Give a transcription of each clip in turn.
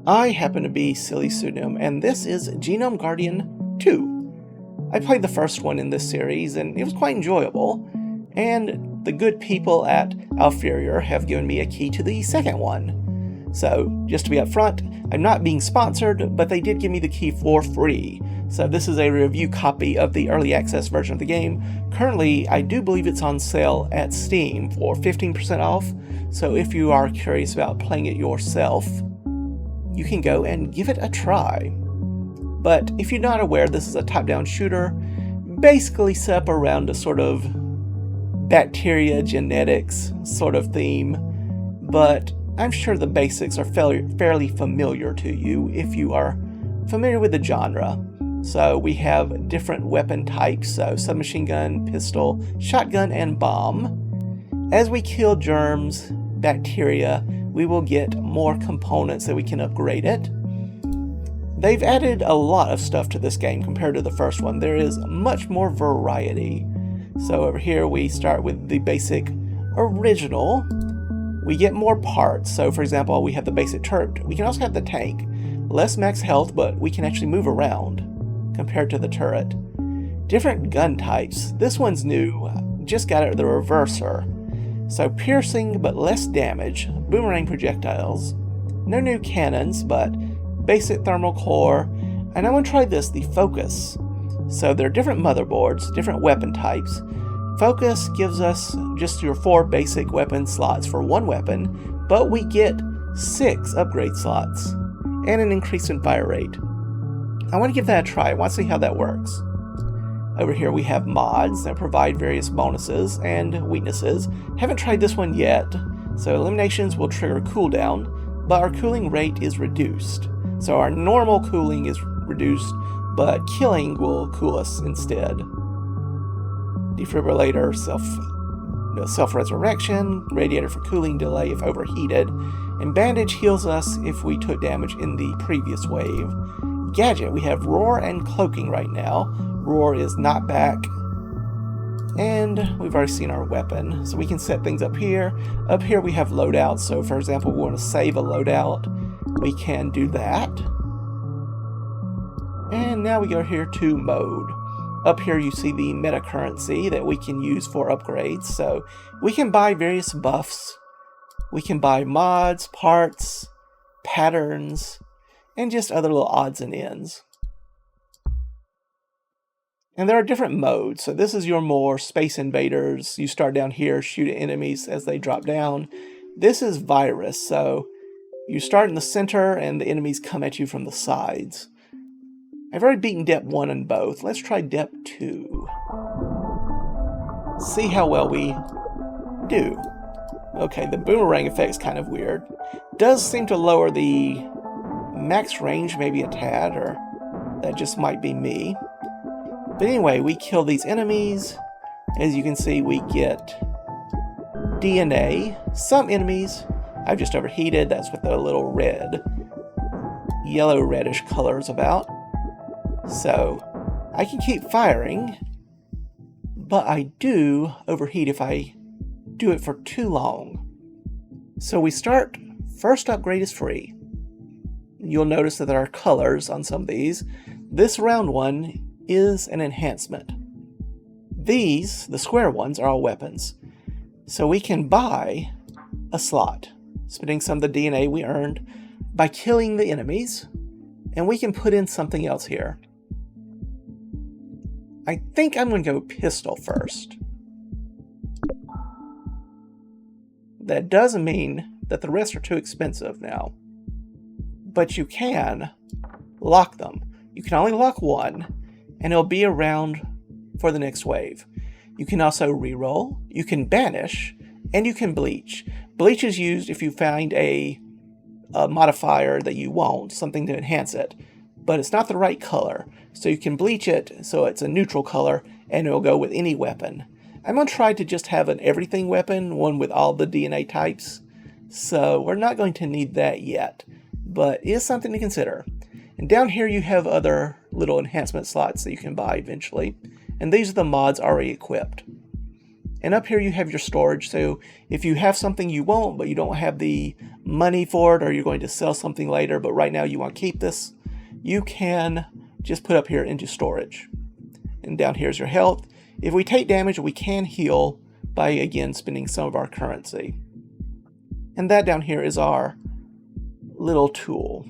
I happen to be SillyPseudonym, and this is Genome Guardian 2. I played the first one in this series, and it was quite enjoyable, and the good people at Alpherior have given me a key to the second one. So, just to be upfront, I'm not being sponsored, but they did give me the key for free. So this is a review copy of the early access version of the game. Currently, I do believe it's on sale at Steam for 15% off, so if you are curious about playing it yourself, you can go and give it a try. But if you're not aware, this is a top-down shooter, basically set up around a sort of bacteria genetics sort of theme, but I'm sure the basics are fairly familiar to you if you are familiar with the genre. So we have different weapon types, so submachine gun, pistol, shotgun, and bomb. As we kill germs, bacteria, we will get more components that we can upgrade it. They've added a lot of stuff to this game compared to the first one. There is much more variety. So over here we start with the basic original. We get more parts. So for example, we have the basic turret. We can also have the tank. Less max health, but we can actually move around compared to the turret. Different gun types. This one's new. Just got it the reverser. So piercing, but less damage. Boomerang projectiles. No new cannons, but basic thermal core. And I want to try this, the focus. So there are different motherboards, different weapon types. Focus gives us just your 4 basic weapon slots for one weapon, but we get 6 upgrade slots and an increase in fire rate. I want to give that a try. I want to see how that works. Over here we have mods that provide various bonuses and weaknesses. Haven't tried this one yet. So eliminations will trigger cooldown, but our cooling rate is reduced. So our normal cooling is reduced, but killing will cool us instead. Defibrillator, self-resurrection, radiator for cooling delay if overheated, and bandage heals us if we took damage in the previous wave. Gadget, we have roar and cloaking right now. Roar is not back. And we've already seen our weapon, so we can set things up here. Up here we have loadouts, so for example, we want to save a loadout. We can do that. And now we go here to mode. Up here you see the meta currency that we can use for upgrades, so we can buy various buffs. We can buy mods, parts, patterns, and just other little odds and ends. And there are different modes. So this is your more Space Invaders. You start down here, shoot at enemies as they drop down. This is Virus. So you start in the center and the enemies come at you from the sides. I've already beaten Depth 1 in both. Let's try Depth 2. See how well we do. Okay, the boomerang effect's kind of weird. Does seem to lower the max range maybe a tad, or that just might be me. But anyway, we kill these enemies. As you can see, we get DNA. Some enemies, I've just overheated. That's what the little red, yellow reddish color is about. So I can keep firing, but I do overheat if I do it for too long. So we start, first upgrade is free. You'll notice that there are colors on some of these. This round one is an enhancement. These, the square ones, are all weapons. So we can buy a slot, spending some of the DNA we earned by killing the enemies, and we can put in something else here. I think I'm going to go pistol first. That doesn't mean that the rest are too expensive now, but you can lock them. You can only lock one, and it'll be around for the next wave. You can also reroll, you can banish, and you can bleach. Bleach is used if you find a modifier that you want, something to enhance it, but it's not the right color. So you can bleach it so it's a neutral color, and it'll go with any weapon. I'm going to try to just have an everything weapon, one with all the DNA types, so we're not going to need that yet, but it is something to consider. And down here you have other little enhancement slots that you can buy eventually, and these are the mods already equipped. And up here you have your storage, so if you have something you want but you don't have the money for it, or you're going to sell something later but right now you want to keep this, you can just put up here into storage. And down here is your health. If we take damage, we can heal by, again, spending some of our currency. And that down here is our little tool.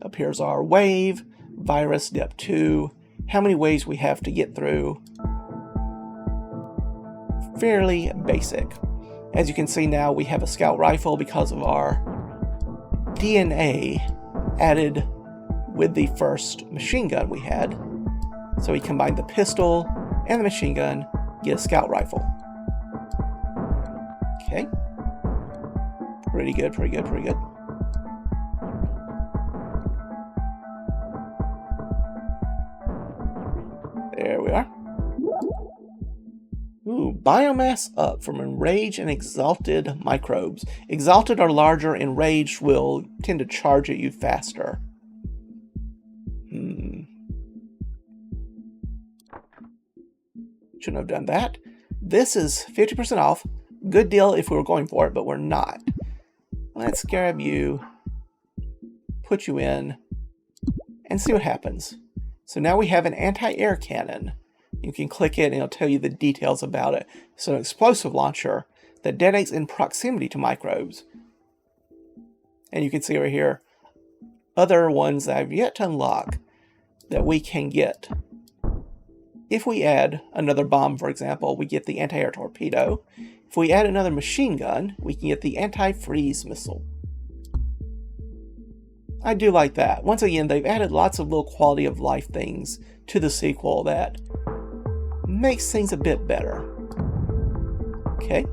Up here is our wave, virus, depth 2, how many waves we have to get through. Fairly basic. As you can see now, we have a scout rifle because of our DNA added with the first machine gun we had. So we combined the pistol and the machine gun, get a scout rifle. Okay. Pretty good, pretty good, pretty good. There we are. Ooh, biomass up from enraged and exalted microbes. Exalted are larger, enraged will tend to charge at you faster. Shouldn't have done that. This is 50% off. Good deal if we were going for it, but we're not. Let's grab you, put you in, and see what happens. So now we have an anti-air cannon. You can click it and it'll tell you the details about it. So an explosive launcher that detonates in proximity to microbes. And you can see over here other ones that I've yet to unlock that we can get. If we add another bomb, for example, we get the anti-air torpedo. If we add another machine gun, we can get the anti-freeze missile. I do like that. Once again, they've added lots of little quality of life things to the sequel that makes things a bit better. Okay.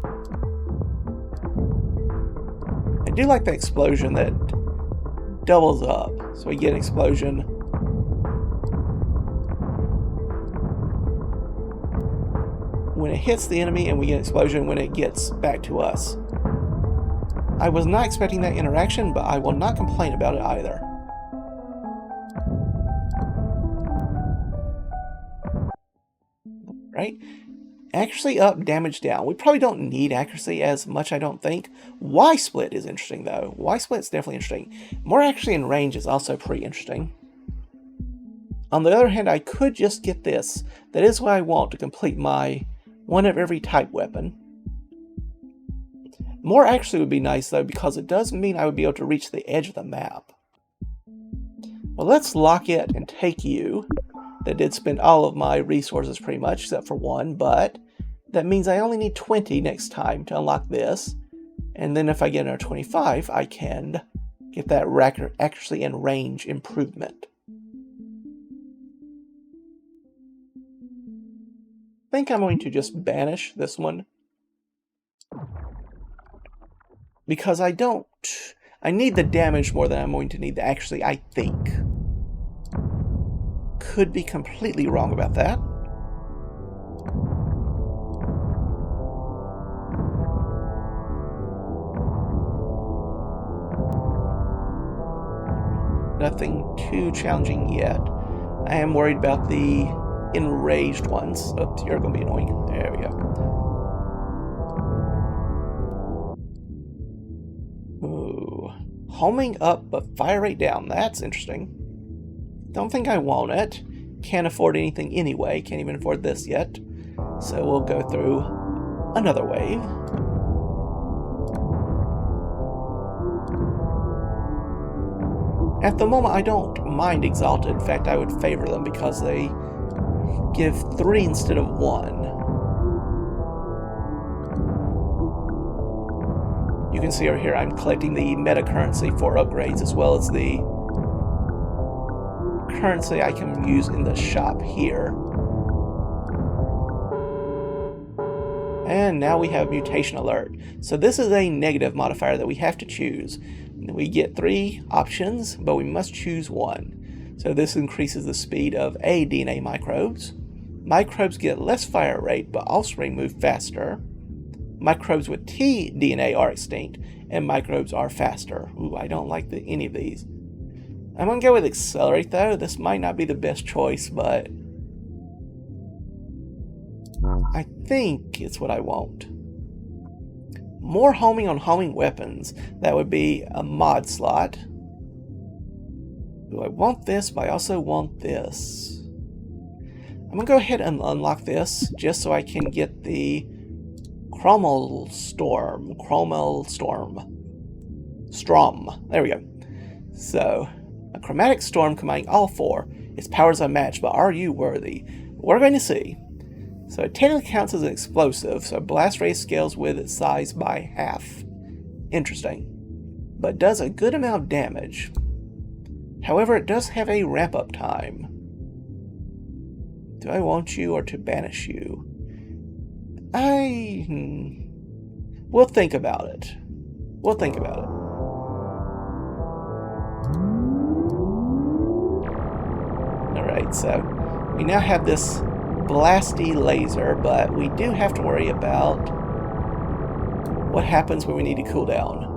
I do like the explosion that doubles up. So we get an explosion. When it hits the enemy, and we get an explosion when it gets back to us. I was not expecting that interaction, but I will not complain about it either. Right? Accuracy up, damage down. We probably don't need accuracy as much, I don't think. Y-split is interesting, though. Y-split is definitely interesting. More accuracy in range is also pretty interesting. On the other hand, I could just get this. That is what I want to complete my one of every type weapon. More accuracy would be nice, though, because it does mean I would be able to reach the edge of the map. Well, let's lock it and take you. That did spend all of my resources pretty much, except for one, but that means I only need 20 next time to unlock this. And then if I get another 25, I can get that accuracy and range improvement. I think I'm going to just banish this one. Because I need the damage more than I'm going to need the accuracy, I think. Could be completely wrong about that. Nothing too challenging yet. I am worried about the enraged ones. Oh, you're going to be annoying. There we go. Ooh. Homing up, but fire rate down. That's interesting. Don't think I want it. Can't afford anything anyway. Can't even afford this yet. So we'll go through another wave. At the moment, I don't mind Exalted. In fact, I would favor them because they give 3 instead of 1. You can see over here I'm collecting the meta currency for upgrades as well as the currency I can use in the shop here. And now we have mutation alert. So this is a negative modifier that we have to choose. We get 3 options, but we must choose one. So this increases the speed of A DNA microbes. Microbes get less fire rate, but also move faster. Microbes with T DNA are extinct, and microbes are faster. Ooh, I don't like any of these. I'm going to go with Accelerate, though. This might not be the best choice, but I think it's what I want. More homing on homing weapons. That would be a mod slot. Do I want this, but I also want this. I'm going to go ahead and unlock this just so I can get the Chromel Storm. Strom. There we go. So, a chromatic storm combining all four. Its powers unmatched, but are you worthy? We're going to see. So it technically counts as an explosive, so blast radius scales with its size by half. Interesting. But does a good amount of damage. However, it does have a ramp-up time. Do I want you or to banish you? We'll think about it. We'll think about it. Alright, so we now have this blasty laser, but we do have to worry about what happens when we need to cool down.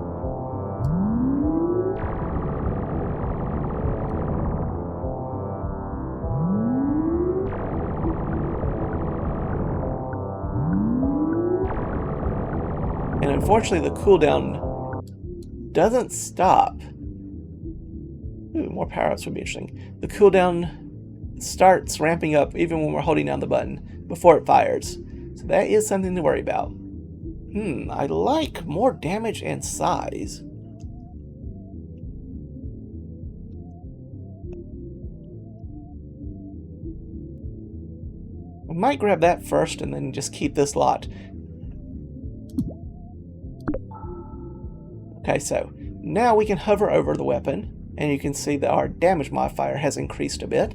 And unfortunately, the cooldown doesn't stop. Ooh, more power-ups would be interesting. The cooldown starts ramping up even when we're holding down the button before it fires. So that is something to worry about. I like more damage and size. I might grab that first and then just keep this lot. Okay, so now we can hover over the weapon and you can see that our damage modifier has increased a bit.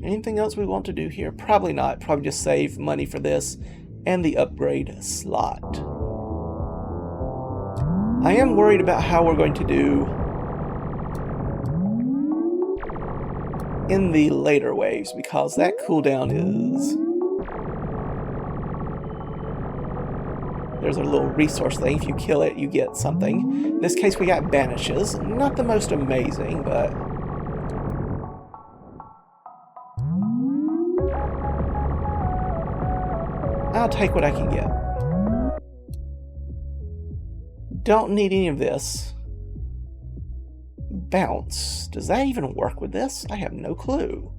Anything else we want to do here? Probably not. Probably just save money for this and the upgrade slot. I am worried about how we're going to do in the later waves because that cooldown is... There's a little resource thing. If you kill it, you get something. In this case, we got banishes. Not the most amazing, but... I'll take what I can get. Don't need any of this. Bounce. Does that even work with this? I have no clue.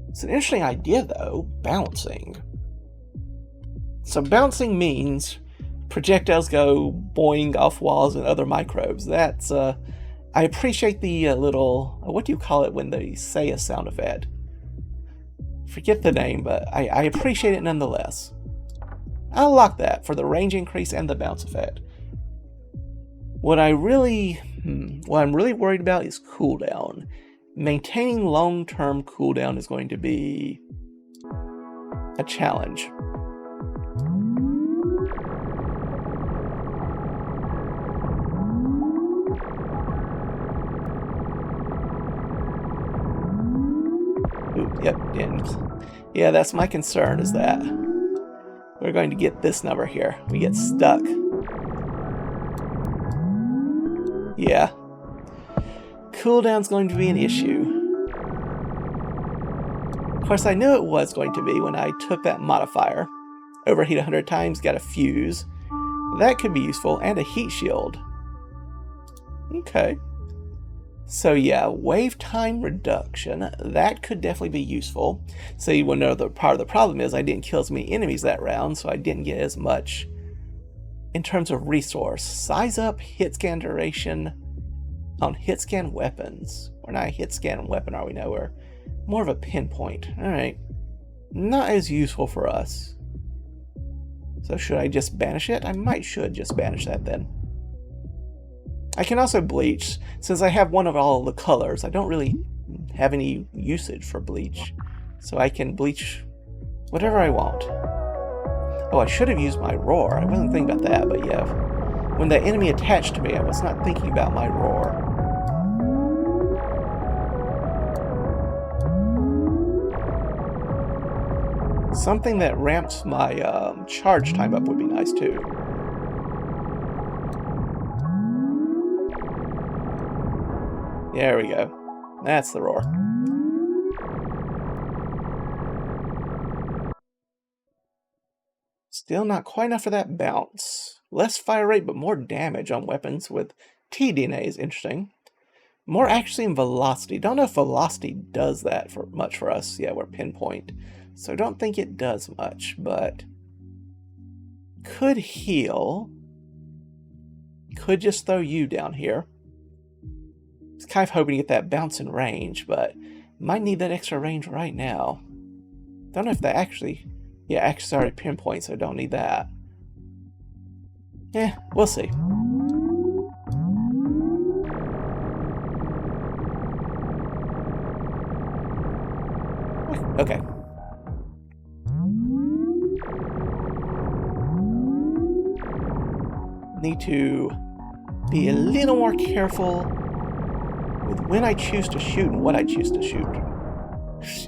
It's an interesting idea, though. Bouncing. So bouncing means projectiles go boing off walls and other microbes. That's, I appreciate the little... what do you call it when they say a sound effect? Forget the name, but I appreciate it nonetheless. I'll lock that for the range increase and the bounce effect. What I'm really worried about is cooldown. Maintaining long-term cooldown is going to be a challenge. Ooh, yep, yeah, that's my concern, is that we're going to get this number here. We get stuck. Yeah. Cooldown's going to be an issue. Of course, I knew it was going to be when I took that modifier. Overheat 100 times, got a fuse. That could be useful, and a heat shield. Okay. So yeah, wave time reduction, that could definitely be useful. So you will know the part of the problem is I didn't kill as many enemies that round, so I didn't get as much in terms of resource. Size up hit scan duration on hit scan weapons. We're not a hit scan weapon, are we? No, we're more of a pinpoint. Alright. Not as useful for us. So should I just banish it? I should just banish that then. I can also bleach. Since I have one of all the colors, I don't really have any usage for bleach. So I can bleach whatever I want. Oh, I should have used my roar. I wasn't thinking about that, but yeah. When that enemy attached to me, I was not thinking about my roar. Something that ramps my charge time up would be nice too. There we go. That's the roar. Still not quite enough for that bounce. Less fire rate, but more damage on weapons with tDNA is interesting. More accuracy and velocity. Don't know if velocity does that for much for us. Yeah, we're pinpoint. So I don't think it does much, but could heal. Could just throw you down here. I was kind of hoping to get that bounce in range, but might need that extra range right now. Don't know if that actually... Yeah, actually already pinpoint, so I don't need that. Yeah, we'll see. Okay. Need to be a little more careful with when I choose to shoot and what I choose to shoot.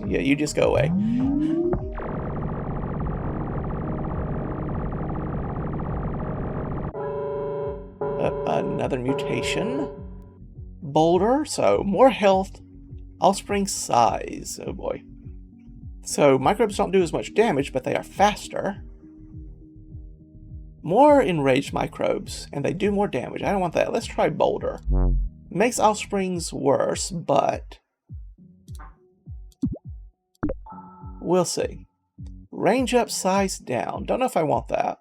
Yeah, you just go away. Another mutation. Bolder, so more health. Offspring size. Oh boy. So microbes don't do as much damage, but they are faster. More enraged microbes, and they do more damage. I don't want that. Let's try Bolder. Makes offsprings worse, but we'll see. Range up, size down. Don't know if I want that.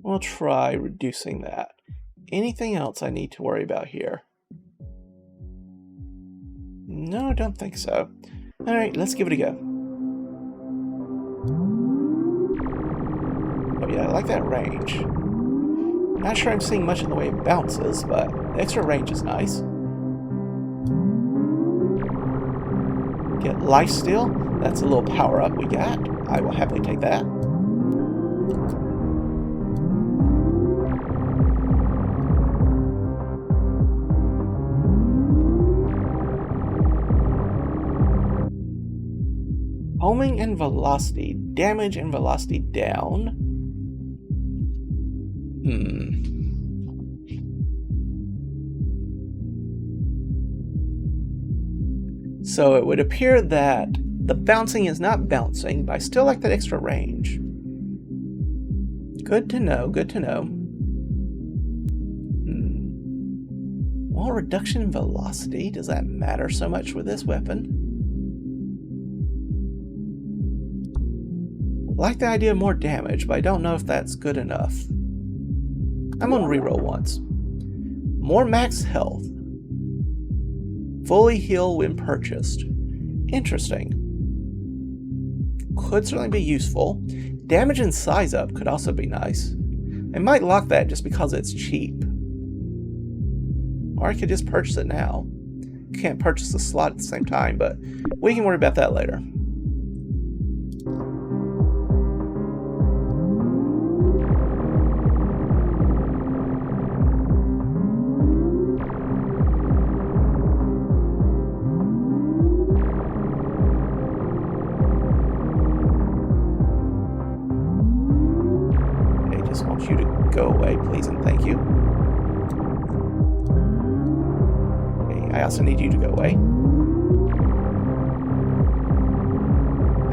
We'll try reducing that. Anything else I need to worry about here? No, I don't think so. Alright, let's give it a go. Oh yeah, I like that range. Not sure I'm seeing much in the way of bounces, but the extra range is nice. Get lifesteal. That's a little power up we got. I will happily take that. Homing and velocity. Damage and velocity down. So it would appear that the bouncing is not bouncing, but I still like that extra range. Good to know, good to know. Well, reduction in velocity, does that matter so much with this weapon? I like the idea of more damage, but I don't know if that's good enough. I'm gonna reroll once. More max health. Fully heal when purchased. Interesting. Could certainly be useful. Damage and size up could also be nice. I might lock that just because it's cheap. Or I could just purchase it now. Can't purchase the slot at the same time, but we can worry about that later. You to go away, please and thank you. Okay, I also need you to go away.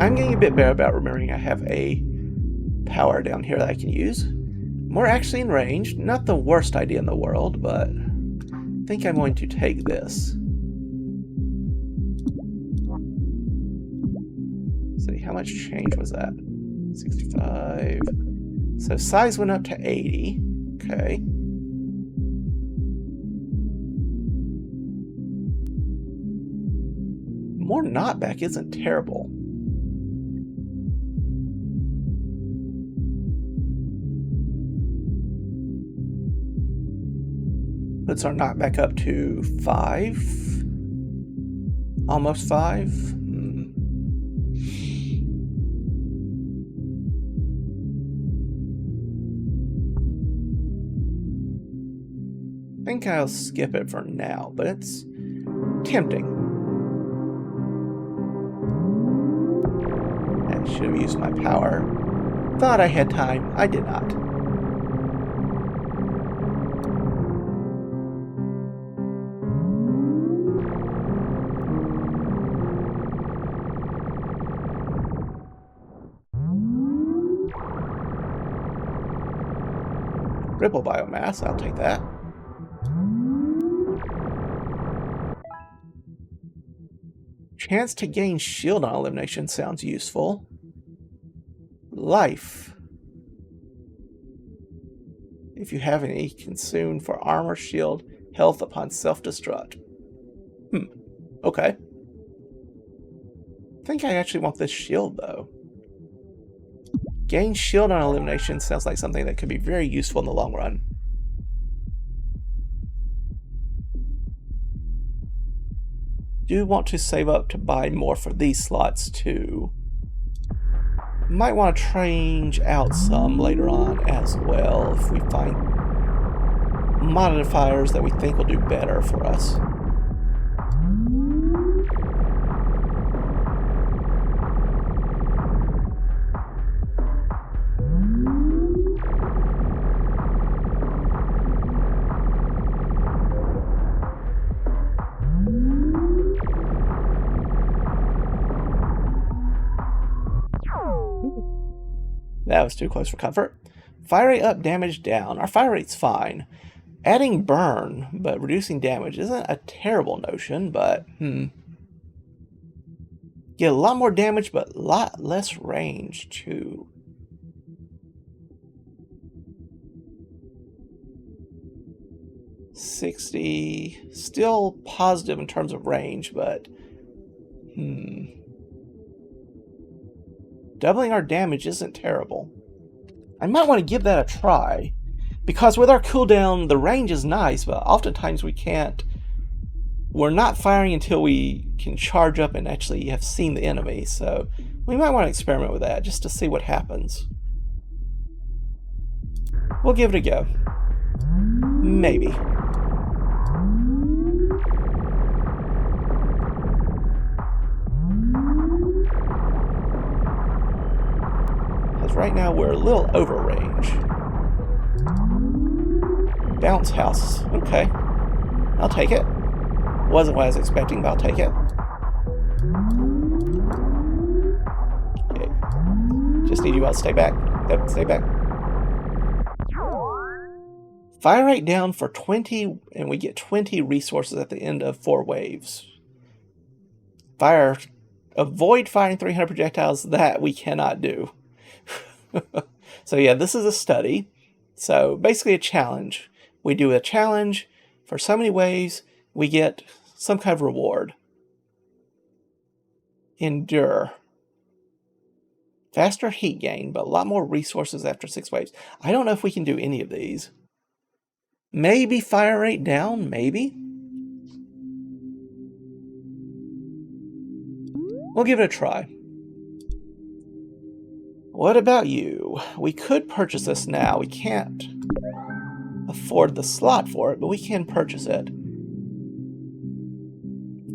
I'm getting a bit better about remembering I have a power down here that I can use. More actually in range. Not the worst idea in the world, but I think I'm going to take this. Let's see, how much change was that? 65... So size went up to 80. Okay. More knockback isn't terrible. Puts our knockback up to 5. Almost 5. I think I'll skip it for now, but it's tempting. I should have used my power. Thought I had time. I did not. Ripple biomass, I'll take that. Chance to gain shield on elimination sounds useful. Life. If you have any, consumed for armor, shield, health upon self-destruct. Okay. I think I actually want this shield, though. Gain shield on elimination sounds like something that could be very useful in the long run. Do want to save up to buy more for these slots, too. Might want to change out some later on as well if we find modifiers that we think will do better for us. That was too close for comfort. Fire rate up, damage down. Our fire rate's fine. Adding burn, but reducing damage isn't a terrible notion, but get a lot more damage, but a lot less range, too. $60. Still positive in terms of range, but doubling our damage isn't terrible. I might want to give that a try, because with our cooldown, the range is nice, but oftentimes we can't. We're not firing until we can charge up and actually have seen the enemy, so we might want to experiment with that just to see what happens. We'll give it a go. Maybe. Right now we're a little over range. Bounce house. Okay. I'll take it. Wasn't what I was expecting, but I'll take it. Okay. Just need you all to stay back. Yep, stay back. Fire rate down for 20, and we get 20 resources at the end of 4 waves. Avoid firing 300 projectiles. That we cannot do. So yeah, this is a study. So basically a challenge. We do a challenge for so many waves, we get some kind of reward. Endure. Faster heat gain, but a lot more resources after 6 waves. I don't know if we can do any of these. Maybe fire rate down, maybe. We'll give it a try. What about you? We could purchase this now. We can't afford the slot for it, but we can purchase it.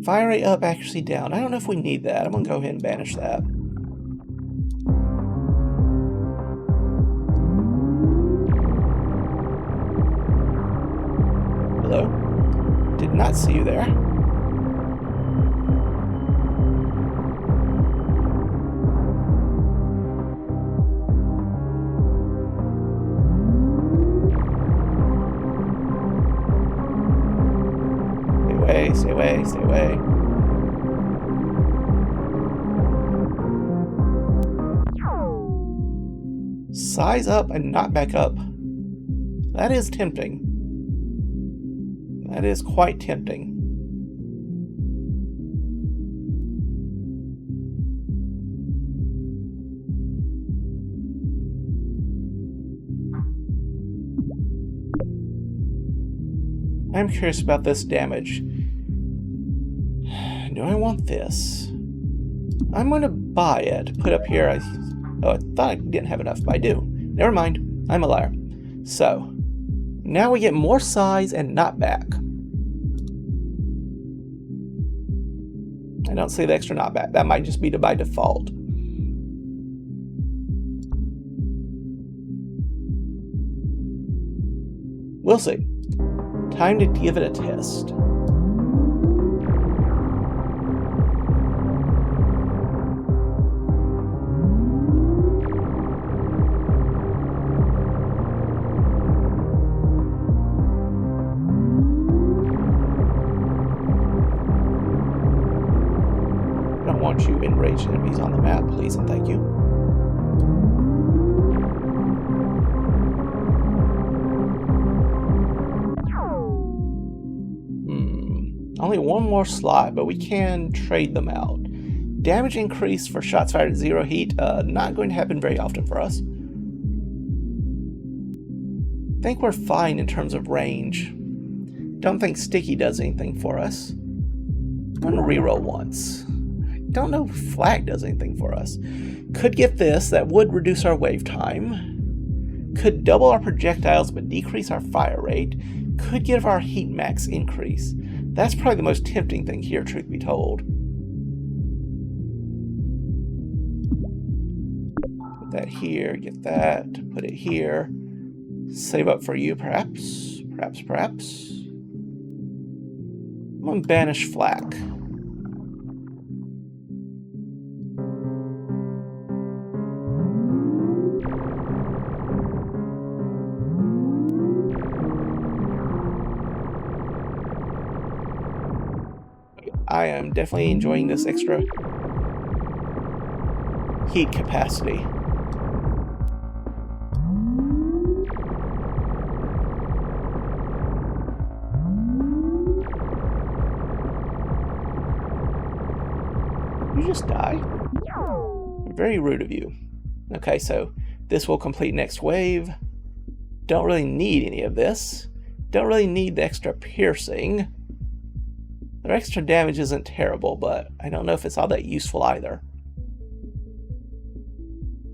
Fire rate up, accuracy down. I don't know if we need that. I'm going to go ahead and banish that. Hello? Did not see you there. Stay away, stay away. Size up and not back up. That is tempting. That is quite tempting. I'm curious about this damage. Do I want this? I'm going to buy it. Put up here. I thought I didn't have enough, but I do. Never mind. I'm a liar. So, now we get more size and not back. I don't see the extra not back. That might just be by default. We'll see. Time to give it a test. please and thank you. Only one more slot, but we can trade them out. Damage increase for shots fired at 0 heat, not going to happen very often for us. I think we're fine in terms of range. Don't think sticky does anything for us. I'm going to reroll once. I don't know if flag does anything for us. Could get this, that would reduce our wave time. Could double our projectiles but decrease our fire rate. Could give our heat max increase. That's probably the most tempting thing here, truth be told. Put that here, get that, put it here. Save up for you, perhaps. Perhaps. I'm going to banish flak. I am definitely enjoying this extra heat capacity. You just die? Very rude of you. Okay, so this will complete next wave. Don't really need any of this. Don't really need the extra piercing. Their extra damage isn't terrible, but I don't know if it's all that useful either.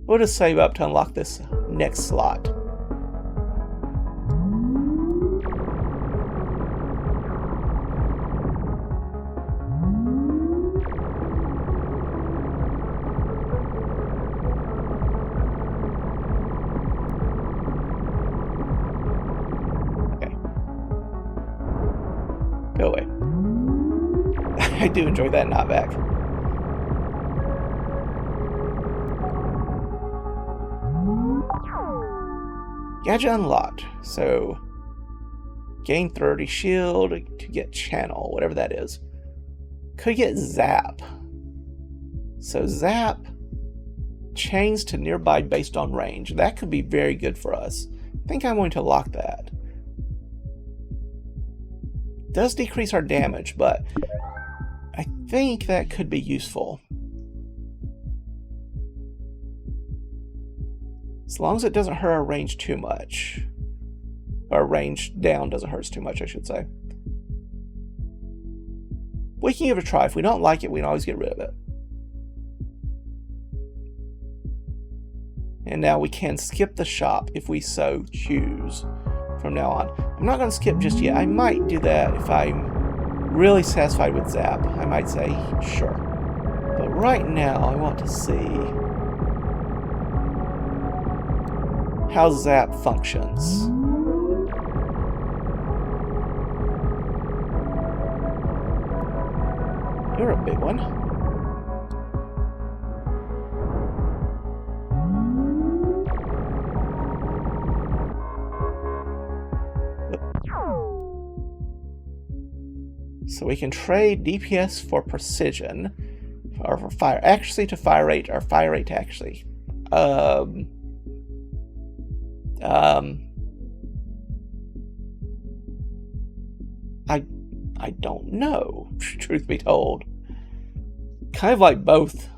We'll just save up to unlock this next slot. Okay. Go away. I do enjoy that knockback. Gadget unlocked. So, gain 30 shield to get channel, whatever that is. Could get zap. So zap chains to nearby based on range. That could be very good for us. I think I'm going to lock that. Does decrease our damage, but I think that could be useful. As long as it doesn't hurt our range too much. Our range down doesn't hurt us too much, I should say. We can give it a try. If we don't like it, we can always get rid of it. And now we can skip the shop if we so choose from now on. I'm not going to skip just yet. I might do that if I'm really satisfied with Zap. I might say, sure. But right now, I want to see how Zap functions. You're a big one. So we can trade DPS for precision, or for fire accuracy to fire rate, or fire rate to accuracy. I don't know, truth be told. Kind of like both.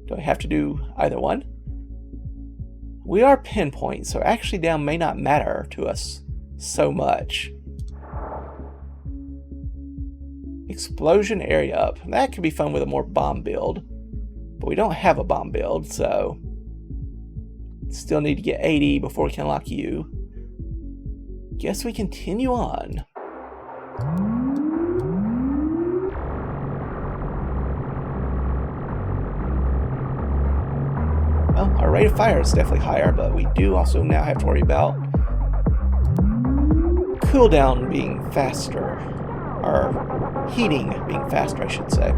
Do I have to do either one? We are pinpoint, so actually down may not matter to us so much. Explosion area up. That could be fun with a more bomb build. But we don't have a bomb build, so still need to get 80 before we can unlock you. Guess we continue on. Well, our rate of fire is definitely higher, but we do also now have to worry about cooldown being faster. Or heating being faster, I should say.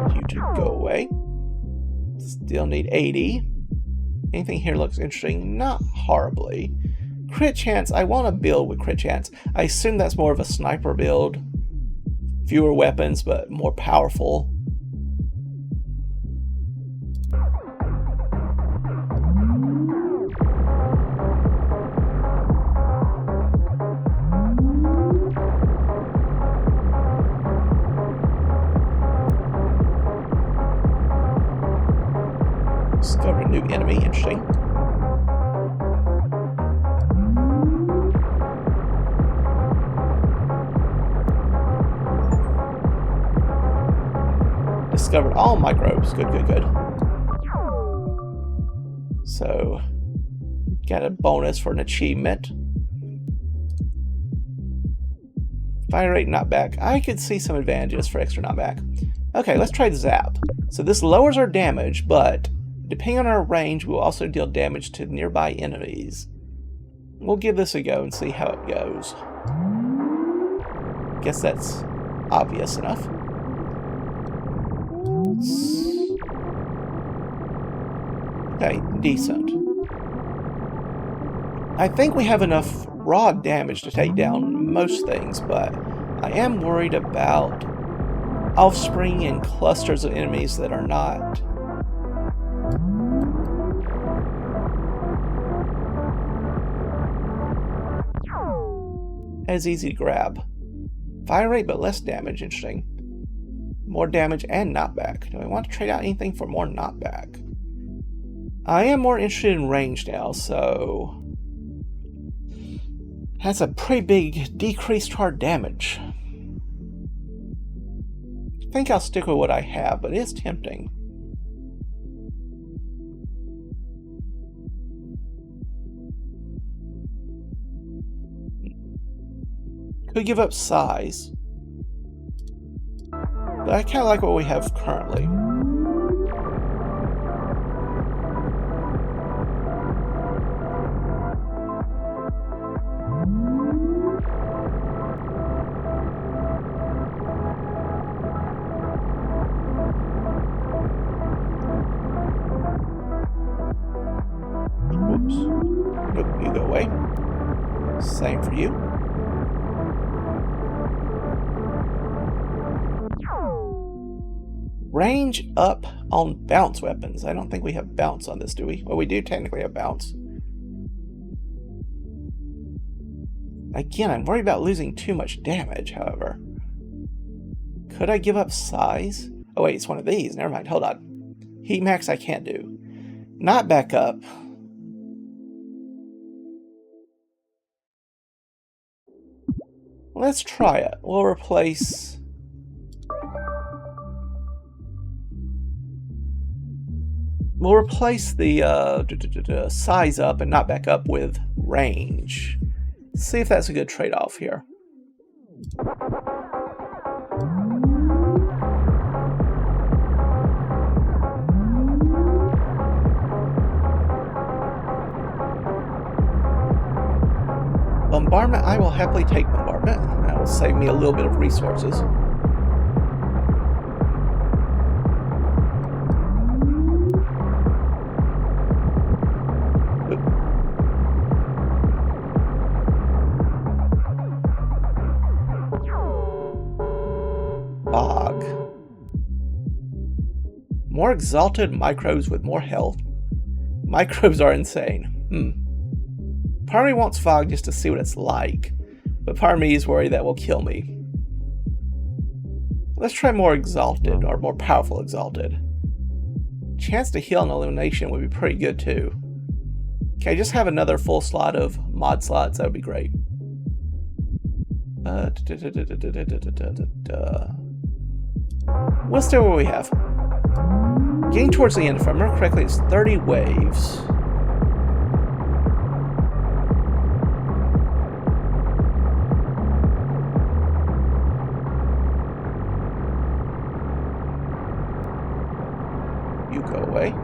Need you to go away. Still need 80. Anything here looks interesting? Not horribly. Crit chance, I want to build with crit chance. I assume that's more of a sniper build. Fewer weapons, but more powerful. Discover a new enemy, interesting. Discovered all microbes. Good, good, good. So, got a bonus for an achievement. Fire rate knockback. I could see some advantages for extra knockback. Okay, let's try the zap. So this lowers our damage, but depending on our range, we'll also deal damage to nearby enemies. We'll give this a go and see how it goes. Guess that's obvious enough. Okay, decent. I think we have enough raw damage to take down most things, but I am worried about offspring and clusters of enemies that are not as easy to grab. Fire rate but less damage, interesting. More damage and knockback. Do I want to trade out anything for more knockback? I am more interested in range now, so that's a pretty big decrease to our damage. I think I'll stick with what I have, but it is tempting. Could give up size, but I kind of like what we have currently. Whoops. Nope, you go away. Same for you. Range up on bounce weapons. I don't think we have bounce on this, do we? Well, we do technically have bounce. Again, I'm worried about losing too much damage, however. Could I give up size? Oh wait, it's one of these. Never mind, hold on. Heat max I can't do. Not back up. Let's try it. We'll replace... We'll replace the size up and not back up with range. See if that's a good trade-off here. Bombardment, I will happily take bombardment. That will save me a little bit of resources. Fog. More exalted microbes with more health. Microbes are insane. Part of me wants fog just to see what it's like, but part of me is worried that will kill me. Let's try more exalted, or more powerful exalted. Chance to heal and elimination would be pretty good too. Okay, just have another full slot of mod slots, that would be great. Let's do what we have. Getting towards the end, if I remember correctly, it's 30 waves. You go away.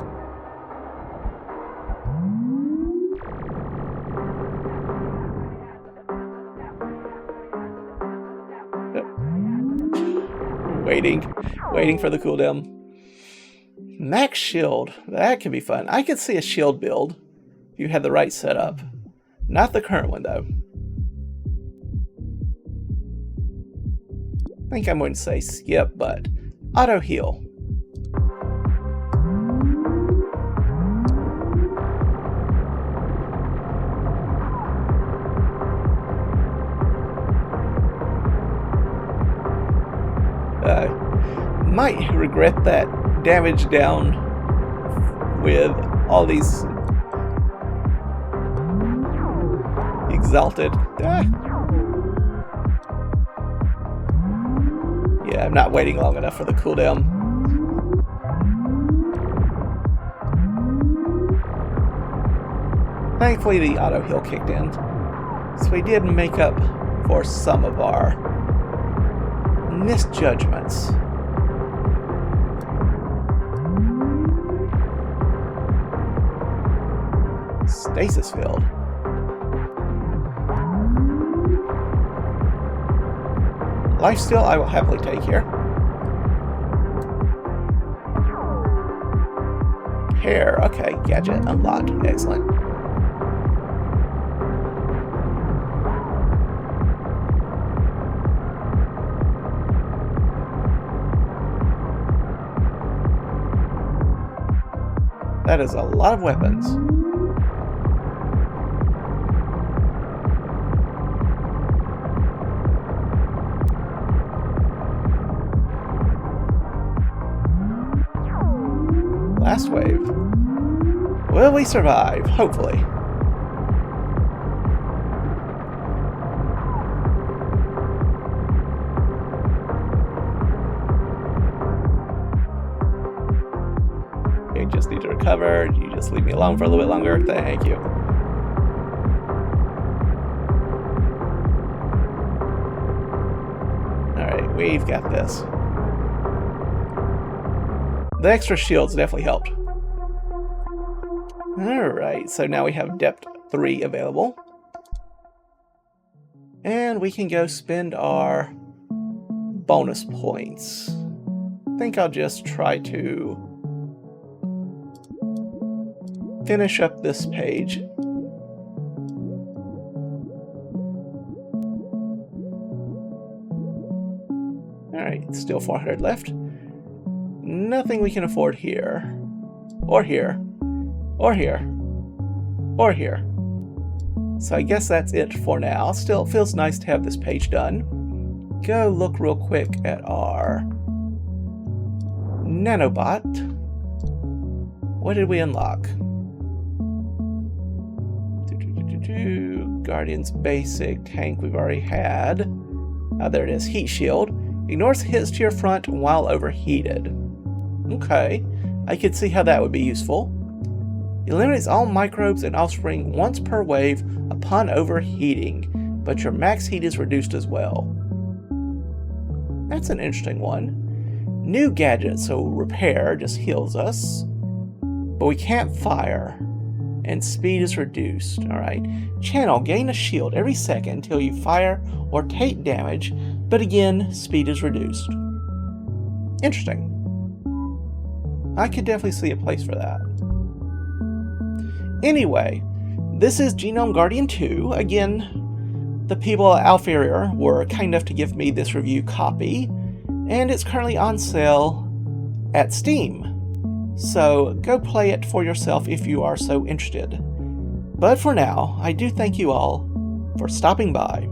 Waiting for the cooldown. Max shield. That could be fun. I could see a shield build if you had the right setup. Not the current one, though. I think I'm going to say skip, but auto heal. Might regret that damage down with all these exalted. Yeah, I'm not waiting long enough for the cooldown. Thankfully, the auto heal kicked in, so we did make up for some of our misjudgments. Stasis field. Lifesteal I will happily take here. Hair, okay, gadget unlocked, excellent. That is a lot of weapons. Last wave. Will we survive? Hopefully. Okay, just need to recover. You just leave me alone for a little bit longer. Thank you. Alright, we've got this. The extra shields definitely helped. Alright, so now we have depth 3 available. And we can go spend our bonus points. I think I'll just try to finish up this page. Alright, still 400 left. Nothing we can afford here, or here, or here, or here. So I guess that's it for now. Still, it feels nice to have this page done. Go look real quick at our nanobot. What did we unlock? Guardian's basic tank we've already had. There it is, heat shield. Ignores hits to your front while overheated. Okay, I could see how that would be useful. Eliminates all microbes and offspring once per wave upon overheating, but your max heat is reduced as well. That's an interesting one. New gadget, so repair just heals us, but we can't fire, and speed is reduced. Alright, channel, gain a shield every second until you fire or take damage, but again, speed is reduced. Interesting. I could definitely see a place for that. Anyway, this is Genome Guardian 2. Again, the people at Alpherior were kind enough to give me this review copy, and it's currently on sale at Steam. So go play it for yourself if you are so interested. But for now, I do thank you all for stopping by.